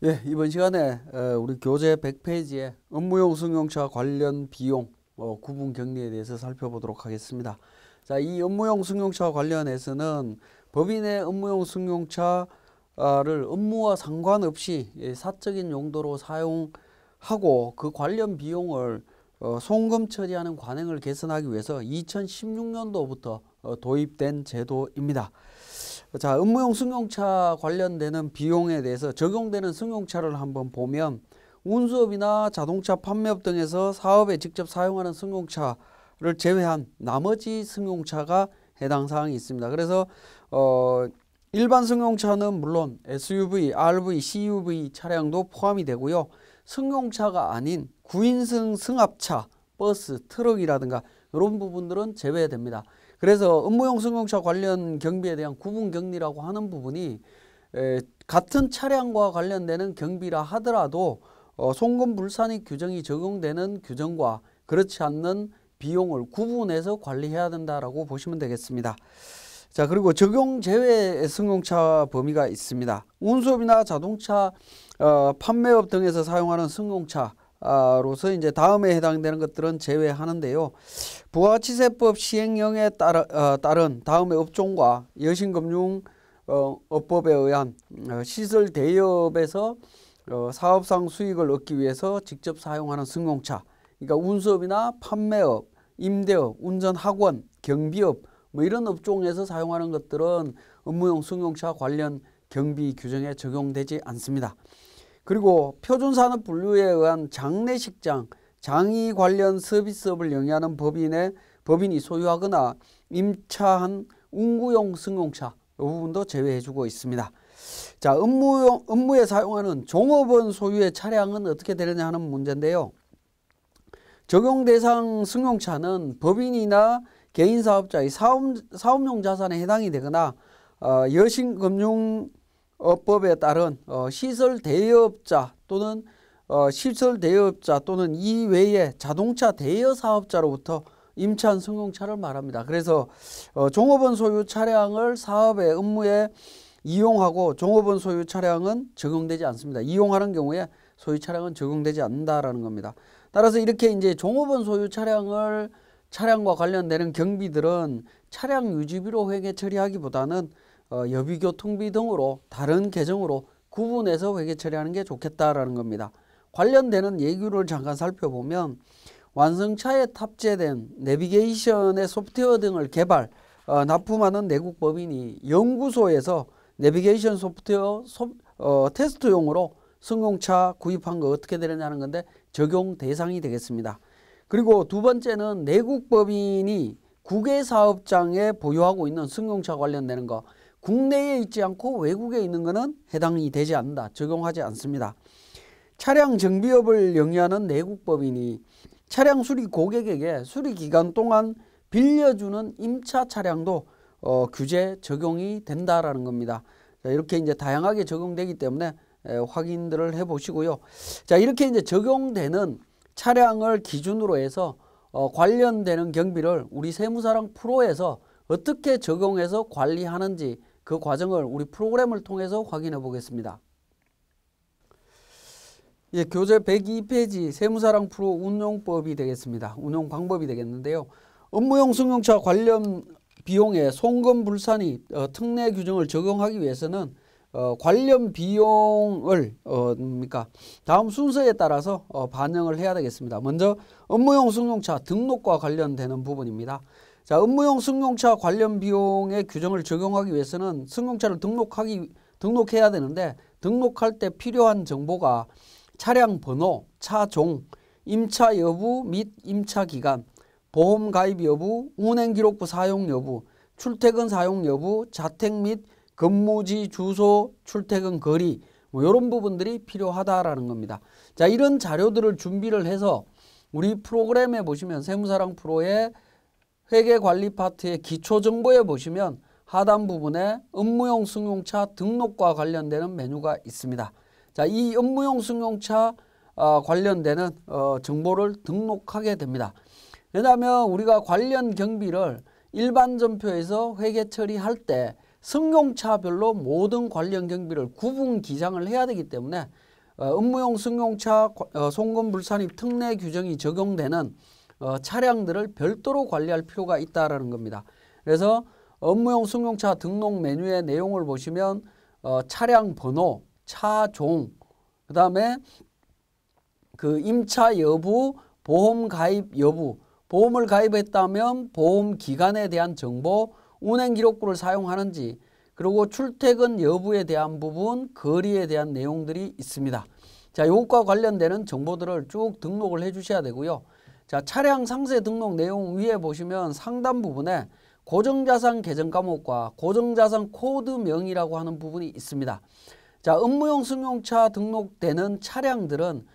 예, 이번 시간에 우리 교재 100페이지에 업무용 승용차 관련 비용 구분 격리에 대해서 살펴보도록 하겠습니다. 자, 이 업무용 승용차 관련해서는 법인의 업무용 승용차를 업무와 상관없이 사적인 용도로 사용하고 그 관련 비용을 송금 처리하는 관행을 개선하기 위해서 2016년도부터 도입된 제도입니다. 자, 업무용 승용차 관련되는 비용에 대해서 적용되는 승용차를 한번 보면 운수업이나 자동차 판매업 등에서 사업에 직접 사용하는 승용차를 제외한 나머지 승용차가 해당 사항이 있습니다. 그래서 일반 승용차는 물론 SUV, RV, CUV 차량도 포함이 되고요. 승용차가 아닌 9인승 승합차, 버스, 트럭이라든가 이런 부분들은 제외됩니다. 그래서 업무용 승용차 관련 경비에 대한 구분 격리라고 하는 부분이 같은 차량과 관련되는 경비라 하더라도 송금 불산입 규정이 적용되는 규정과 그렇지 않는 비용을 구분해서 관리해야 된다라고 보시면 되겠습니다. 자, 그리고 적용 제외 승용차 범위가 있습니다. 운수업이나 자동차 판매업 등에서 사용하는 승용차 로서 이제 다음에 해당되는 것들은 제외하는데요. 부가치세법 시행령에 따른 다음의 업종과 여신금융업법에 의한 시설 대여업에서 사업상 수익을 얻기 위해서 직접 사용하는 승용차, 그러니까 운수업이나 판매업, 임대업, 운전학원, 경비업 뭐 이런 업종에서 사용하는 것들은 업무용 승용차 관련 경비 규정에 적용되지 않습니다. 그리고 표준산업 분류에 의한 장례식장, 장의 관련 서비스업을 영위하는 법인이 소유하거나 임차한 운구용 승용차 이 부분도 제외해주고 있습니다. 자, 업무에 사용하는 종업원 소유의 차량은 어떻게 되느냐 하는 문제인데요. 적용 대상 승용차는 법인이나 개인사업자의 사업용 자산에 해당이 되거나 여신금융업법에 따른 시설 대여업자 또는 이외의 자동차 대여 사업자로부터 임차한 승용차를 말합니다. 그래서 종업원 소유 차량을 사업의 업무에 이용하고 종업원 소유 차량은 적용되지 않습니다. 이용하는 경우에 소유 차량은 적용되지 않는다라는 겁니다. 따라서 이렇게 이제 종업원 소유 차량과 관련되는 경비들은 차량 유지비로 회계 처리하기보다는 여비교통비 등으로 다른 계정으로 구분해서 회계 처리하는 게 좋겠다라는 겁니다. 관련되는 예규를 잠깐 살펴보면 완성차에 탑재된 내비게이션의 소프트웨어 등을 납품하는 내국법인이 연구소에서 내비게이션 소프트웨어 테스트용으로 승용차 구입한 거 어떻게 되느냐는 건데 적용 대상이 되겠습니다. 그리고 두 번째는 내국법인이 국외사업장에 보유하고 있는 승용차 관련되는 거 국내에 있지 않고 외국에 있는 것은 해당이 되지 않는다. 적용하지 않습니다. 차량 정비업을 영위하는 내국법인이 차량 수리 고객에게 수리 기간 동안 빌려주는 임차 차량도 규제 적용이 된다라는 겁니다. 자, 이렇게 이제 다양하게 적용되기 때문에 확인들을 해보시고요. 자, 이렇게 이제 적용되는 차량을 기준으로 해서 관련되는 경비를 우리 세무사랑 프로에서 어떻게 적용해서 관리하는지 그 과정을 우리 프로그램을 통해서 확인해 보겠습니다. 예, 교재 102페이지 세무사랑 프로 운용법이 되겠습니다. 운용 방법이 되겠는데요. 업무용 승용차 관련 비용에 송금 불산입 특례 규정을 적용하기 위해서는 관련 비용을 다음 순서에 따라서 반영을 해야 되겠습니다. 먼저 업무용 승용차 등록과 관련되는 부분입니다. 자, 업무용 승용차 관련 비용의 규정을 적용하기 위해서는 승용차를 등록해야 되는데 등록할 때 필요한 정보가 차량 번호, 차종, 임차 여부 및 임차 기간, 보험 가입 여부, 운행기록부 사용 여부, 출퇴근 사용 여부, 자택 및 근무지 주소, 출퇴근 거리 뭐 이런 부분들이 필요하다라는 겁니다. 자, 이런 자료들을 준비를 해서 우리 프로그램에 보시면 세무사랑 프로의 회계관리 파트의 기초정보에 보시면 하단 부분에 업무용 승용차 등록과 관련되는 메뉴가 있습니다. 자, 이 업무용 승용차 관련되는 정보를 등록하게 됩니다. 왜냐하면 우리가 관련 경비를 일반 전표에서 회계 처리할 때 승용차별로 모든 관련 경비를 구분 기장을 해야 되기 때문에 업무용 승용차 송금불산입 특례 규정이 적용되는 차량들을 별도로 관리할 필요가 있다라는 겁니다. 그래서 업무용 승용차 등록 메뉴의 내용을 보시면 차량 번호, 차종, 그 다음에 그 임차 여부, 보험 가입 여부, 보험을 가입했다면 보험 기간에 대한 정보, 운행 기록부를 사용하는지, 그리고 출퇴근 여부에 대한 부분, 거리에 대한 내용들이 있습니다. 자, 이것과 관련되는 정보들을 쭉 등록을 해 주셔야 되고요. 자, 차량 상세 등록 내용 위에 보시면 상단 부분에 고정자산 계정 과목과 고정자산 코드명이라고 하는 부분이 있습니다. 자, 업무용 승용차 등록되는 차량들은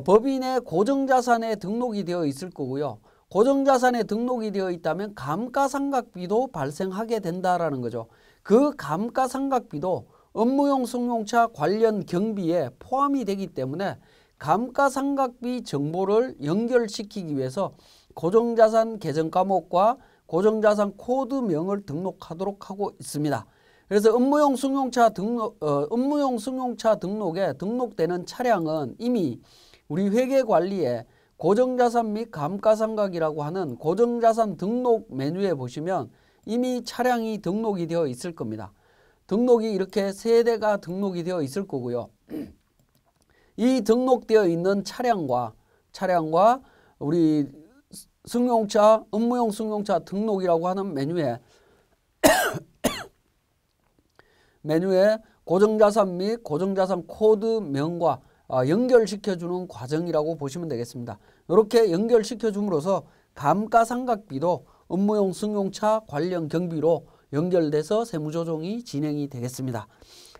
법인의 고정자산에 등록이 되어 있을 거고요. 고정자산에 등록이 되어 있다면 감가상각비도 발생하게 된다라는 거죠. 그 감가상각비도 업무용 승용차 관련 경비에 포함이 되기 때문에 감가상각비 정보를 연결시키기 위해서 고정자산 계정 과목과 고정자산 코드명을 등록하도록 하고 있습니다. 그래서 업무용 승용차 등록에 등록되는 차량은 이미 우리 회계관리에 고정자산 및 감가상각이라고 하는 고정자산 등록 메뉴에 보시면 이미 차량이 등록이 되어 있을 겁니다. 등록이 이렇게 세 대가 등록이 되어 있을 거고요. 이 등록되어 있는 차량과 우리 승용차, 업무용 승용차 등록이라고 하는 메뉴에 고정자산 및 고정자산 코드명과 연결시켜주는 과정이라고 보시면 되겠습니다. 이렇게 연결시켜줌으로써 감가상각비도 업무용 승용차 관련 경비로 연결돼서 세무조정이 진행이 되겠습니다.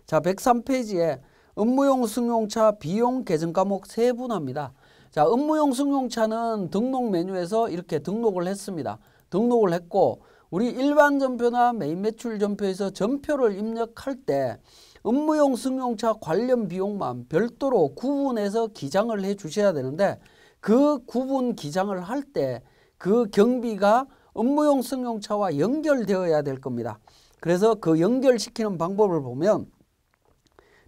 자, 103페이지에 업무용 승용차 비용 계정 과목 세분화입니다. 자, 업무용 승용차는 등록 메뉴에서 이렇게 등록을 했습니다. 등록을 했고 우리 일반 전표나 메인 매출 전표에서 전표를 입력할 때 업무용 승용차 관련 비용만 별도로 구분해서 기장을 해 주셔야 되는데 그 구분 기장을 할 때 그 경비가 업무용 승용차와 연결되어야 될 겁니다. 그래서 그 연결시키는 방법을 보면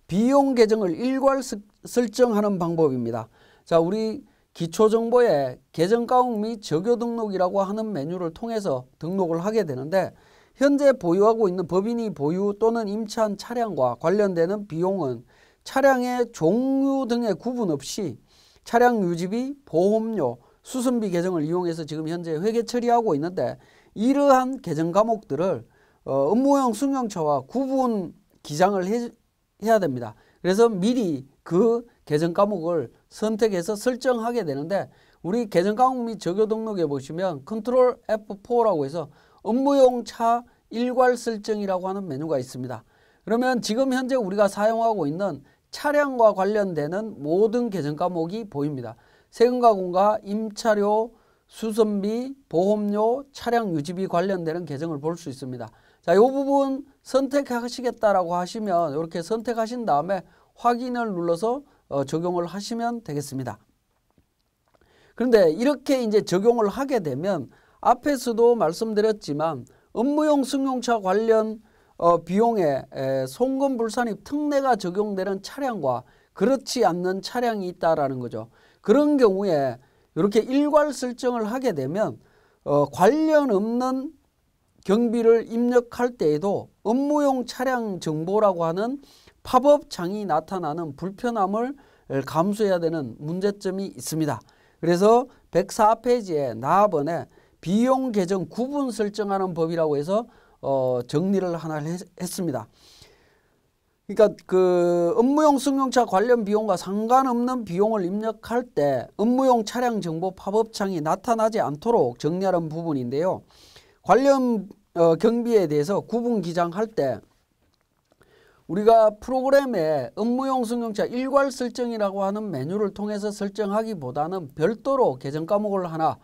비용 계정을 일괄 설정하는 방법입니다. 자, 우리 기초정보에 계정 과목 및 적요 등록이라고 하는 메뉴를 통해서 등록을 하게 되는데 현재 보유하고 있는 법인이 보유 또는 임차한 차량과 관련되는 비용은 차량의 종류 등의 구분 없이 차량 유지비, 보험료, 수선비 계정을 이용해서 지금 현재 회계 처리하고 있는데 이러한 계정 과목들을 업무용 승용차와 구분 기장을 해야 됩니다. 그래서 미리 그 계정 과목을 선택해서 설정하게 되는데 우리 계정 과목 및 적요 등록에 보시면 컨트롤 F4라고 해서 업무용 차 일괄 설정이라고 하는 메뉴가 있습니다. 그러면 지금 현재 우리가 사용하고 있는 차량과 관련되는 모든 계정 과목이 보입니다. 세금과 공과, 임차료, 수선비, 보험료, 차량 유지비 관련되는 계정을 볼 수 있습니다. 자, 이 부분 선택하시겠다라고 하시면 이렇게 선택하신 다음에 확인을 눌러서 적용을 하시면 되겠습니다. 그런데 이렇게 이제 적용을 하게 되면 앞에서도 말씀드렸지만 업무용 승용차 관련 비용에 송금불산입 특례가 적용되는 차량과 그렇지 않는 차량이 있다라는 거죠. 그런 경우에 이렇게 일괄 설정을 하게 되면 관련 없는 경비를 입력할 때에도 업무용 차량 정보라고 하는 팝업 창이 나타나는 불편함을 감수해야 되는 문제점이 있습니다. 그래서 104페이지에 나번에 비용 계정 구분 설정하는 법이라고 해서 정리를 하나 했습니다. 그러니까 그 업무용 승용차 관련 비용과 상관없는 비용을 입력할 때 업무용 차량 정보 팝업창이 나타나지 않도록 정리하는 부분인데요. 관련 경비에 대해서 구분 기장할 때 우리가 프로그램에 업무용 승용차 일괄 설정이라고 하는 메뉴를 통해서 설정하기보다는 별도로 계정 과목을 하나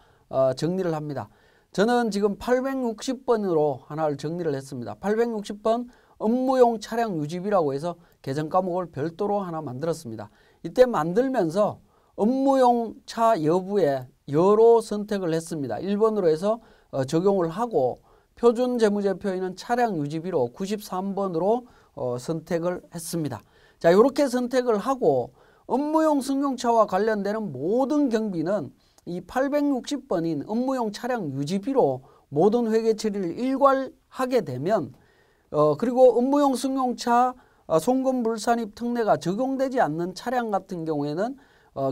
정리를 합니다. 저는 지금 860번으로 하나를 정리를 했습니다. 860번 업무용 차량 유지비라고 해서 계정 과목을 별도로 하나 만들었습니다. 이때 만들면서 업무용 차 여부에 여로 선택을 했습니다. 1번으로 해서 적용을 하고 표준 재무제표에는 차량 유지비로 93번으로 선택을 했습니다. 자, 이렇게 선택을 하고 업무용 승용차와 관련되는 모든 경비는 이 860번인 업무용 차량 유지비로 모든 회계 처리를 일괄하게 되면 그리고 업무용 승용차 송금 불산입 특례가 적용되지 않는 차량 같은 경우에는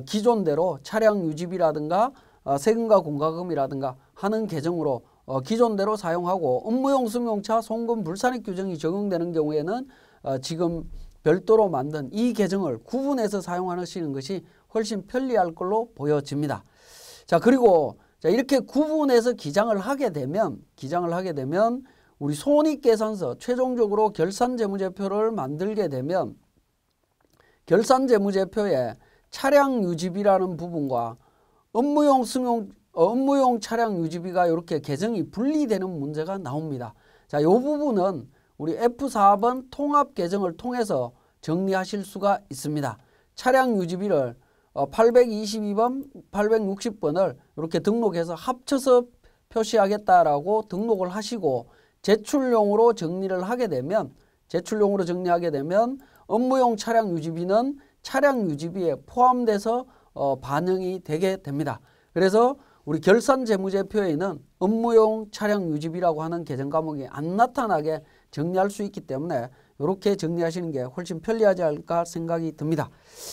기존대로 차량 유지비라든가 세금과 공과금이라든가 하는 계정으로 기존대로 사용하고 업무용 승용차 송금 불산입 규정이 적용되는 경우에는 지금 별도로 만든 이 계정을 구분해서 사용하시는 것이 훨씬 편리할 걸로 보여집니다. 자, 그리고 이렇게 구분해서 기장을 하게 되면 우리 손익계산서 최종적으로 결산재무제표를 만들게 되면 결산재무제표에 차량 유지비라는 부분과 업무용 차량 유지비가 이렇게 계정이 분리되는 문제가 나옵니다. 자, 이 부분은 우리 F4번 통합 계정을 통해서 정리하실 수가 있습니다. 차량 유지비를 822번, 860번을 이렇게 등록해서 합쳐서 표시하겠다라고 등록을 하시고 제출용으로 정리를 하게 되면 업무용 차량 유지비는 차량 유지비에 포함돼서 반영이 되게 됩니다. 그래서 우리 결산재무제표에는 업무용 차량 유지비라고 하는 계정 과목이 안 나타나게 정리할 수 있기 때문에 이렇게 정리하시는 게 훨씬 편리하지 않을까 생각이 듭니다.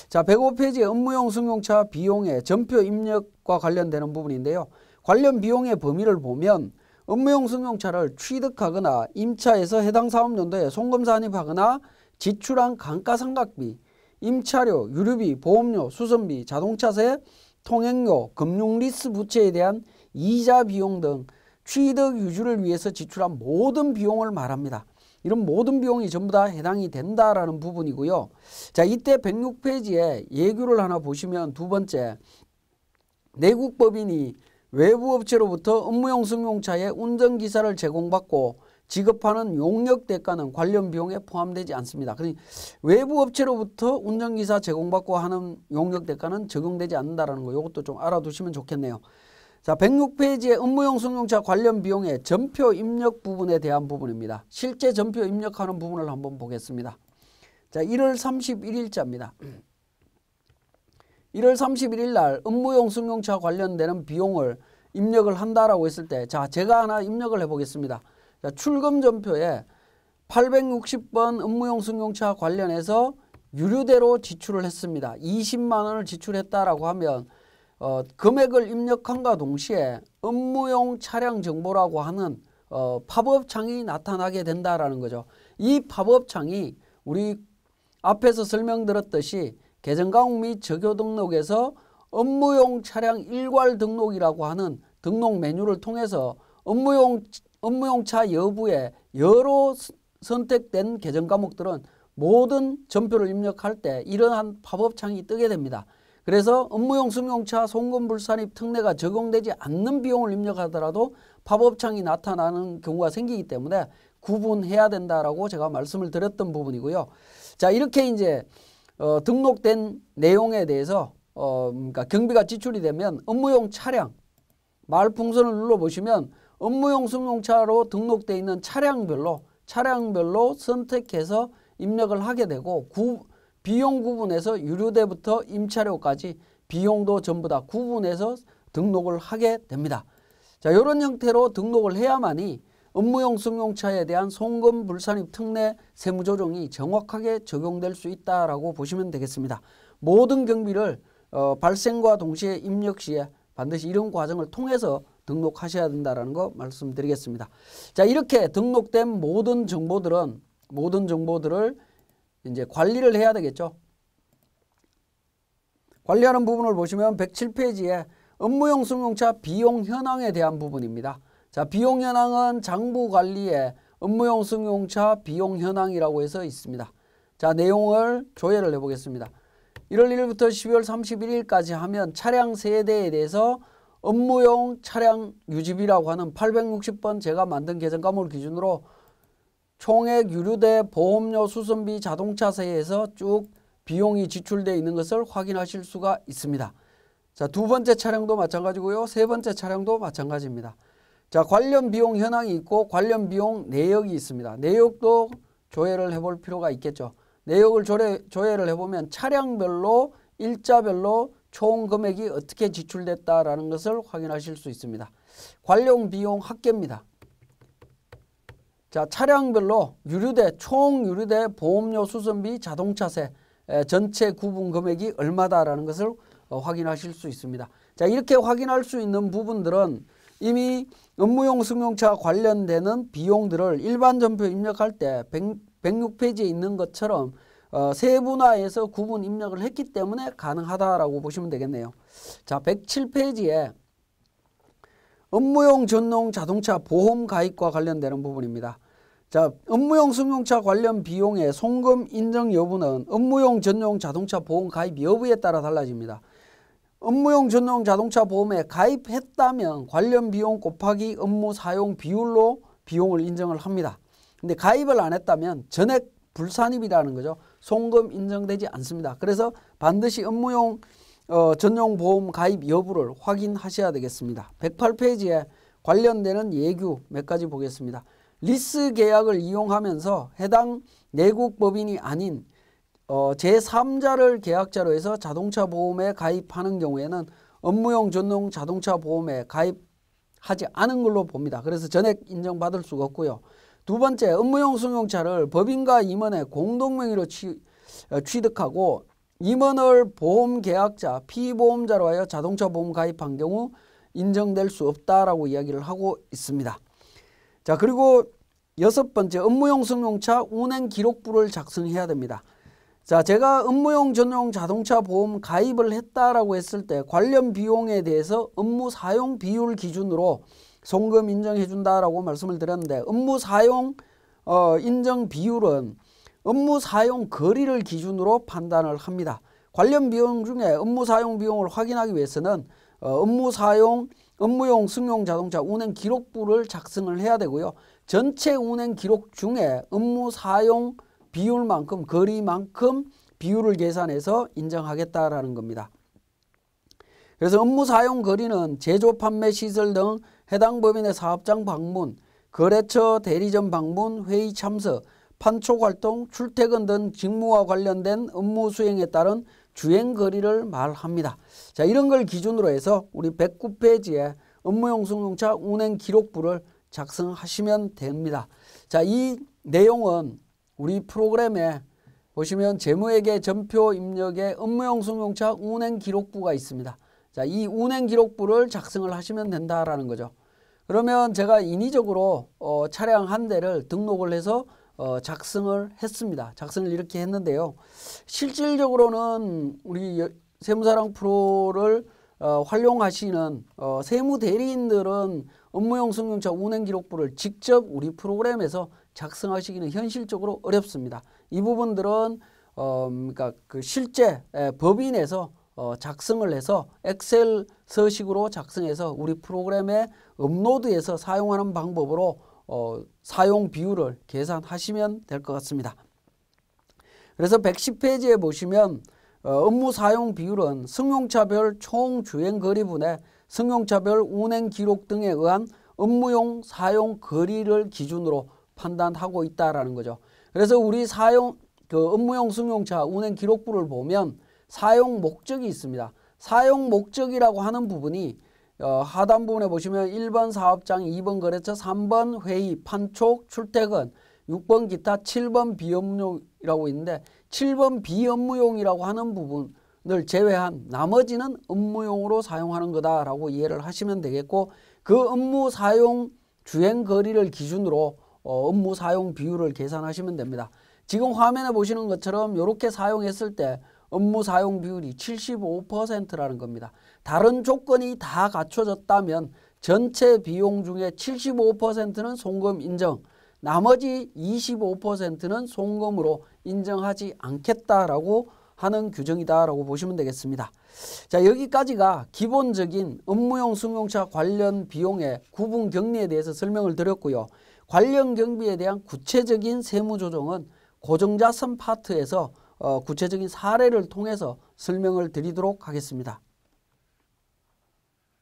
자, 105페이지에 업무용 승용차 비용의 전표 입력과 관련되는 부분인데요. 관련 비용의 범위를 보면 업무용 승용차를 취득하거나 임차해서 해당 사업연도에 송금 산입하거나 지출한 감가상각비, 임차료, 유류비, 보험료, 수선비, 자동차세, 통행료, 금융리스 부채에 대한 이자 비용 등 취득 유지를 위해서 지출한 모든 비용을 말합니다. 이런 모든 비용이 전부 다 해당이 된다라는 부분이고요. 자, 이때 106페이지에 예규를 하나 보시면 두 번째, 내국법인이 외부 업체로부터 업무용 승용차의 운전기사를 제공받고 지급하는 용역 대가는 관련 비용에 포함되지 않습니다. 그러니 외부 업체로부터 운전기사 제공받고 하는 용역 대가는 적용되지 않는다는 거, 이것도 좀 알아두시면 좋겠네요. 자, 106페이지에 업무용 승용차 관련 비용의 전표 입력 부분에 대한 부분입니다. 실제 전표 입력하는 부분을 한번 보겠습니다. 자, 1월 31일자입니다. 1월 31일 날 업무용 승용차 관련되는 비용을 입력을 한다라고 했을 때, 자, 제가 하나 입력을 해보겠습니다. 자, 출금 전표에 860번 업무용 승용차 관련해서 유류대로 지출을 했습니다. 20만 원을 지출했다라고 하면 금액을 입력함과 동시에 업무용 차량 정보라고 하는 팝업창이 나타나게 된다라는 거죠. 이 팝업창이 우리 앞에서 설명드렸듯이 계정과목 및 적요 등록에서 업무용 차량 일괄 등록이라고 하는 등록 메뉴를 통해서 업무용차 여부에 여러 선택된 계정 과목들은 모든 전표를 입력할 때 이러한 팝업창이 뜨게 됩니다. 그래서 업무용 승용차 송금 불산입 특례가 적용되지 않는 비용을 입력하더라도 팝업창이 나타나는 경우가 생기기 때문에 구분해야 된다라고 제가 말씀을 드렸던 부분이고요. 자, 이렇게 이제 등록된 내용에 대해서 그러니까 경비가 지출이 되면 업무용 차량 말풍선을 눌러보시면 업무용 승용차로 등록되어 있는 차량별로 선택해서 입력을 하게 되고 비용 구분해서 유류대부터 임차료까지 비용도 전부 다 구분해서 등록을 하게 됩니다. 자, 이런 형태로 등록을 해야만이 업무용 승용차에 대한 송금 불산입 특례 세무조정이 정확하게 적용될 수 있다라고 보시면 되겠습니다. 모든 경비를 발생과 동시에 입력 시에 반드시 이런 과정을 통해서 등록하셔야 된다는 거 말씀드리겠습니다. 자, 이렇게 등록된 모든 정보들을 이제 관리를 해야 되겠죠. 관리하는 부분을 보시면 107페이지에 업무용 승용차 비용 현황에 대한 부분입니다. 자, 비용 현황은 장부 관리에 업무용 승용차 비용 현황이라고 해서 있습니다. 자, 내용을 조회를 해보겠습니다. 1월 1일부터 12월 31일까지 하면 차량 세대에 대해서 업무용 차량 유지비라고 하는 860번 제가 만든 계정 과목을 기준으로 총액 유류대 보험료 수선비 자동차세에서 쭉 비용이 지출되어 있는 것을 확인하실 수가 있습니다. 자, 두 번째 차량도 마찬가지고요. 세 번째 차량도 마찬가지입니다. 자, 관련 비용 현황이 있고 관련 비용 내역이 있습니다. 내역도 조회를 해볼 필요가 있겠죠. 내역을 조회를 해보면 차량별로 일자별로 총 금액이 어떻게 지출됐다라는 것을 확인하실 수 있습니다. 관련 비용 합계입니다. 자, 차량별로 유류대, 총 유류대 보험료 수선비 자동차세 전체 구분 금액이 얼마다라는 것을 확인하실 수 있습니다. 자, 이렇게 확인할 수 있는 부분들은 이미 업무용 승용차 관련되는 비용들을 일반 전표 입력할 때 106페이지에 있는 것처럼 세분화해서 구분 입력을 했기 때문에 가능하다라고 보시면 되겠네요. 자, 107페이지에 업무용 전용 자동차 보험 가입과 관련되는 부분입니다. 자, 업무용 승용차 관련 비용의 송금 인정 여부는 업무용 전용 자동차 보험 가입 여부에 따라 달라집니다. 업무용 전용 자동차 보험에 가입했다면 관련 비용 곱하기 업무 사용 비율로 비용을 인정을 합니다. 근데 가입을 안 했다면 전액 불산입이라는 거죠. 송금 인정되지 않습니다. 그래서 반드시 업무용 전용 보험 가입 여부를 확인하셔야 되겠습니다. 108페이지에 관련되는 예규 몇 가지 보겠습니다. 리스 계약을 이용하면서 해당 내국 법인이 아닌 제3자를 계약자로 해서 자동차 보험에 가입하는 경우에는 업무용 전용 자동차 보험에 가입하지 않은 걸로 봅니다. 그래서 전액 인정받을 수가 없고요. 두 번째, 업무용 승용차를 법인과 임원의 공동명의로 취득하고 임원을 보험 계약자, 피보험자로 하여 자동차 보험 가입한 경우 인정될 수 없다라고 이야기를 하고 있습니다. 자, 그리고 여섯 번째, 업무용 승용차 운행 기록부를 작성해야 됩니다. 자, 제가 업무용 전용 자동차 보험 가입을 했다라고 했을 때 관련 비용에 대해서 업무 사용 비율 기준으로 송금 인정해 준다라고 말씀을 드렸는데 업무 사용 인정 비율은 업무 사용 거리를 기준으로 판단을 합니다. 관련 비용 중에 업무 사용 비용을 확인하기 위해서는 업무용 승용 자동차 운행 기록부를 작성을 해야 되고요. 전체 운행 기록 중에 업무 사용 비율만큼 거리만큼 비율을 계산해서 인정하겠다라는 겁니다. 그래서 업무 사용 거리는 제조, 판매, 시설 등 해당 법인의 사업장 방문, 거래처, 대리점 방문, 회의 참석, 판촉 활동, 출퇴근 등 직무와 관련된 업무 수행에 따른 주행 거리를 말합니다. 자, 이런 걸 기준으로 해서 우리 109페이지에 업무용 승용차 운행 기록부를 작성하시면 됩니다. 자, 이 내용은 우리 프로그램에 보시면 재무회계 전표 입력에 업무용 승용차 운행 기록부가 있습니다. 자, 이 운행 기록부를 작성을 하시면 된다라는 거죠. 그러면 제가 인위적으로 차량 한 대를 등록을 해서 작성을 했습니다. 작성을 이렇게 했는데요. 실질적으로는 우리 세무사랑 프로를 활용하시는 세무대리인들은 업무용 승용차 운행기록부를 직접 우리 프로그램에서 작성하시기는 현실적으로 어렵습니다. 이 부분들은 그러니까 그 실제 법인에서 작성을 해서 엑셀 서식으로 작성해서 우리 프로그램에 업로드해서 사용하는 방법으로 사용 비율을 계산하시면 될 것 같습니다. 그래서 110페이지에 보시면 업무 사용 비율은 승용차별 총 주행 거리분의 승용차별 운행 기록 등에 의한 업무용 사용 거리를 기준으로 판단하고 있다라는 거죠. 그래서 우리 업무용 승용차 운행 기록부를 보면 사용 목적이 있습니다. 사용 목적이라고 하는 부분이 하단 부분에 보시면 1번 사업장, 2번 거래처, 3번 회의, 판촉, 출퇴근, 6번 기타, 7번 비업무용이라고 있는데 7번 비업무용이라고 하는 부분을 제외한 나머지는 업무용으로 사용하는 거다라고 이해를 하시면 되겠고, 그 업무 사용 주행 거리를 기준으로 업무 사용 비율을 계산하시면 됩니다. 지금 화면에 보시는 것처럼 이렇게 사용했을 때 업무 사용 비율이 75%라는 겁니다. 다른 조건이 다 갖춰졌다면 전체 비용 중에 75%는 송금 인정, 나머지 25%는 송금으로 인정하지 않겠다라고 하는 규정이다라고 보시면 되겠습니다. 자, 여기까지가 기본적인 업무용 승용차 관련 비용의 구분 격리에 대해서 설명을 드렸고요. 관련 경비에 대한 구체적인 세무 조정은 고정자산 파트에서 구체적인 사례를 통해서 설명을 드리도록 하겠습니다.